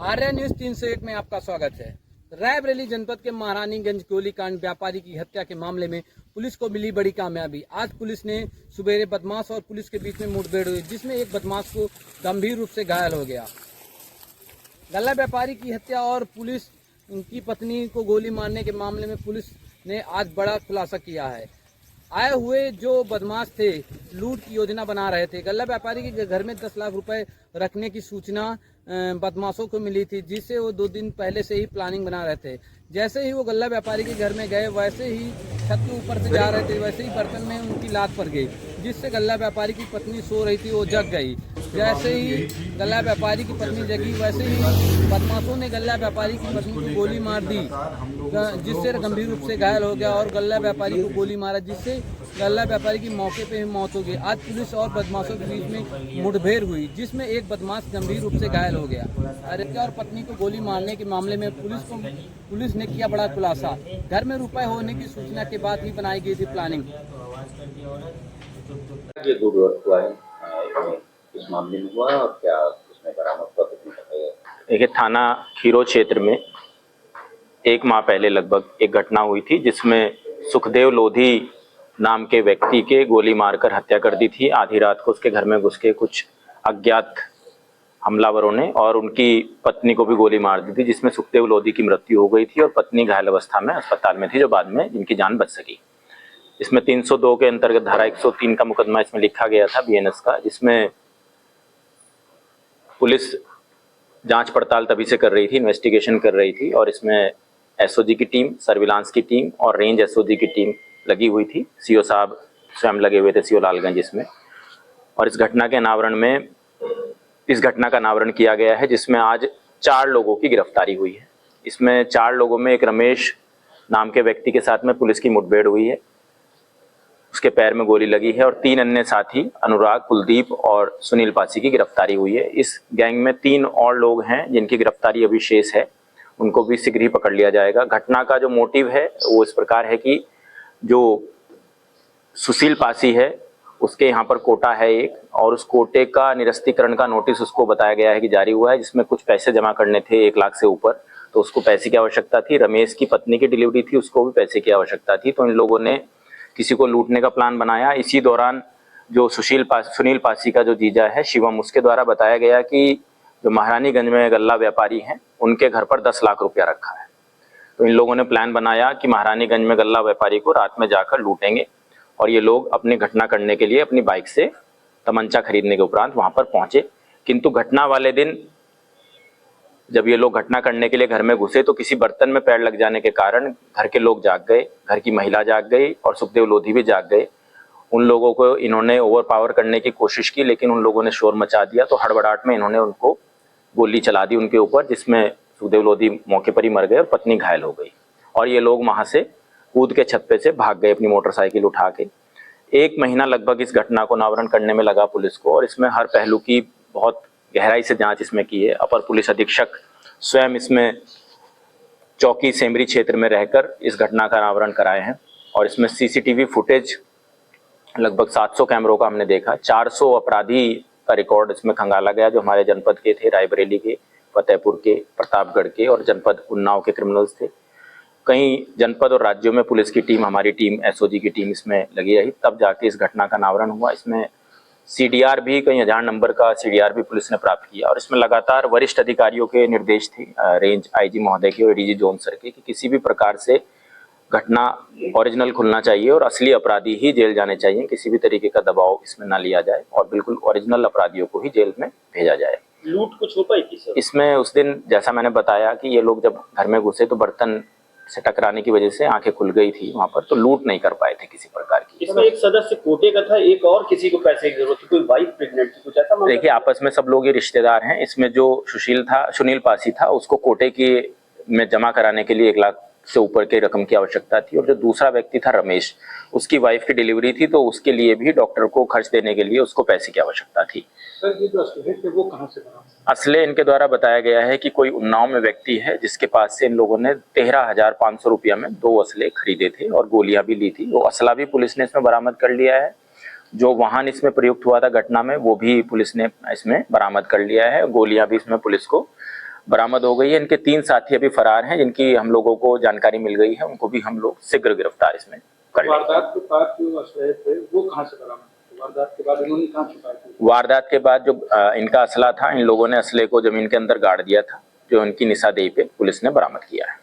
Arya news 301 में आपका स्वागत है। रायबरेली जनपद के महारानीगंज गोलीकांड व्यापारी की हत्या के मामले में पुलिस को मिली बड़ी कामयाबी। आज पुलिस ने सुबेरे बदमाश और पुलिस के बीच में मुठभेड़ हुई, जिसमें एक बदमाश को गंभीर रूप से घायल हो गया। गल्ला व्यापारी की हत्या और पुलिस की पत्नी को गोली मारने के मामले में पुलिस ने आज बड़ा खुलासा किया है। आए हुए जो बदमाश थे लूट की योजना बना रहे थे। गल्ला व्यापारी के घर में 10 लाख रुपए रखने की सूचना बदमाशों को मिली थी, जिससे वो 2 दिन पहले से ही प्लानिंग बना रहे थे। जैसे ही वो गल्ला व्यापारी के घर में गए, वैसे ही छत के ऊपर से जा रहे थे, वैसे ही बर्तन में उनकी लात पड़ गई, जिससे गल्ला व्यापारी की पत्नी सो रही थी, वो जग गई। जैसे ही गल्ला व्यापारी की पत्नी जगी, वैसे ही बदमाशों ने गल्ला व्यापारी की पत्नी को गोली मार दी, जिससे गंभीर रूप से घायल हो गया और गल्ला व्यापारी को गोली मारा, जिससे गल्ला व्यापारी की मौके पे ही मौत हो गई। आज पुलिस और बदमाशों के बीच में मुठभेड़ हुई, जिसमें एक बदमाश गंभीर रूप से घायल हो गया। हत्या और पत्नी को गोली मारने के मामले में पुलिस ने किया बड़ा खुलासा। घर में रुपए होने की सूचना के बाद ही बनाई गई थी प्लानिंग। ये हुआ है इस मामले में हुआ और क्या उसमें बरामद हुआ कितनी बताइए। देखिए, थाना खीरो क्षेत्र में 1 माह पहले लगभग एक घटना हुई थी, जिसमें सुखदेव लोधी नाम के व्यक्ति के गोली मारकर हत्या कर दी थी। आधी रात को उसके घर में घुस के कुछ अज्ञात हमलावरों ने और उनकी पत्नी को भी गोली मार दी थी, जिसमें सुखदेव लोधी की मृत्यु हो गई थी और पत्नी घायल अवस्था में अस्पताल में थी, जो बाद में जिनकी जान बच सकी। इसमें 302 के अंतर्गत धारा 103 का मुकदमा इसमें लिखा गया था बीएनएस का, जिसमें पुलिस जांच पड़ताल तभी से कर रही थी, इन्वेस्टिगेशन कर रही थी, और इसमें एसओजी की टीम, सर्विलांस की टीम और रेंज एसओजी की टीम लगी हुई थी। सीओ साहब स्वयं लगे हुए थे, सीओ लालगंज इसमें। और इस घटना का अनावरण किया गया है, जिसमें आज 4 लोगों की गिरफ्तारी हुई है। इसमें 4 लोगों में एक रमेश नाम के व्यक्ति के साथ में पुलिस की मुठभेड़ हुई है, उसके पैर में गोली लगी है, और 3 अन्य साथी अनुराग, कुलदीप और सुनील पासी की गिरफ्तारी हुई है। इस गैंग में 3 और लोग हैं जिनकी गिरफ्तारी अभी शेष है, उनको भी शीघ्र ही पकड़ लिया जाएगा। घटना का जो मोटिव है वो इस प्रकार है कि जो सुशील पासी है उसके यहाँ पर कोटा है एक, और उस कोटे का निरस्तीकरण का नोटिस उसको बताया गया है कि जारी हुआ है, जिसमें कुछ पैसे जमा करने थे 1 लाख से ऊपर, तो उसको पैसे की आवश्यकता थी। रमेश की पत्नी की डिलीवरी थी, उसको भी पैसे की आवश्यकता थी, तो इन लोगों ने किसी को लूटने का प्लान बनाया। इसी दौरान जो सुनील पासी का जो जीजा है शिवम, उसके द्वारा बताया गया कि जो महारानीगंज में गल्ला व्यापारी हैं उनके घर पर 10 लाख रुपया रखा है। तो इन लोगों ने प्लान बनाया कि महारानीगंज में गल्ला व्यापारी को रात में जाकर लूटेंगे, और ये लोग अपनी घटना करने के लिए अपनी बाइक से तमंचा खरीदने के उपरांत वहां पर पहुंचे। किंतु घटना वाले दिन जब ये लोग घटना करने के लिए घर में घुसे, तो किसी बर्तन में पैर लग जाने के कारण घर के लोग जाग गए, घर की महिला जाग गई और सुखदेव लोधी भी जाग गए। उन लोगों को इन्होंने ओवरपावर करने की कोशिश की, लेकिन उन लोगों ने शोर मचा दिया, तो हड़बड़ाहट में इन्होंने उनको गोली चला दी उनके ऊपर, जिसमें सुखदेव लोधी मौके पर ही मर गए और पत्नी घायल हो गई। और ये लोग वहां से कूद के छत पे से भाग गए अपनी मोटरसाइकिल उठा के। 1 महीना लगभग इस घटना को अनावरण करने में लगा पुलिस को, और इसमें हर पहलू की बहुत गहराई से जांच इसमें की है। अपर पुलिस अधीक्षक स्वयं इसमें चौकी सेमरी क्षेत्र में रहकर इस घटना का अनावरण कराए हैं, और इसमें सीसीटीवी फुटेज लगभग 700 कैमरों का हमने देखा। 400 अपराधी का रिकॉर्ड इसमें खंगाला गया, जो हमारे जनपद के थे, रायबरेली के, फतेहपुर के, प्रतापगढ़ के और जनपद उन्नाव के क्रिमिनल्स थे। कई जनपद और राज्यों में पुलिस की टीम, हमारी टीम, एसओजी की टीम इसमें लगी रही, तब जाके इस घटना का अनावरण हुआ। इसमें सीडीआर भी, कई 1000 नंबर का सीडीआर भी पुलिस ने प्राप्त किया, और इसमें लगातार वरिष्ठ अधिकारियों के निर्देश थे, रेंज आईजी महोदय के और डीजी जोन सर के, कि किसी भी प्रकार से घटना ओरिजिनल खुलना चाहिए और असली अपराधी ही जेल जाने चाहिए, किसी भी तरीके का दबाव इसमें ना लिया जाए और बिल्कुल ओरिजिनल अपराधियों को ही जेल में भेजा जाए। लूट कुछ हो पाई थी सर इसमें? उस दिन जैसा मैंने बताया कि ये लोग जब घर में घुसे तो बर्तन से टकराने की वजह से आंखें खुल गई थी वहां पर, तो लूट नहीं कर पाए थे किसी प्रकार की। इसमें एक सदस्य कोटे का था, एक और किसी को पैसे की जरूरत थी, कोई वाइफ प्रेग्नेंट थी, कुछ ऐसा? देखिए, आपस में सब लोग ये रिश्तेदार हैं। इसमें जो सुनील पासी था, उसको कोटे की में जमा कराने के लिए 1 लाख से ऊपर की रकम की आवश्यकता थी, और जो दूसरा व्यक्ति था रमेश, उसकी वाइफ की डिलीवरी थी, तो उसके लिए भी डॉक्टर को खर्च देने के लिए उसको पैसे की आवश्यकता थी। सर, ये जो असले थे वो कहाँ से बना? असले इनके द्वारा बताया गया है कि कोई उन्नाव में व्यक्ति है, जिसके पास से इन लोगों ने 13,500 रुपया में 2 असले खरीदे थे और गोलियां भी ली थी। वो असला भी पुलिस ने इसमें बरामद कर लिया है। जो वाहन इसमें प्रयुक्त हुआ था घटना में, वो भी पुलिस ने इसमें बरामद कर लिया है। गोलियां भी इसमें पुलिस को बरामद हो गई है। इनके 3 साथी अभी फरार हैं, जिनकी हम लोगों को जानकारी मिल गई है, उनको भी हम लोग शीघ्र गिरफ्तार इसमें कर लेंगे। वारदात के बाद जो असले थे वो कहाँ से बरामद? वारदात के बाद इन्होंने कहाँ छुपाए थे? वारदात के बाद जो इनका असला था, इन लोगों ने असले को जमीन के अंदर गाड़ दिया था, जो इनकी निशानदेही पे पुलिस ने बरामद किया है।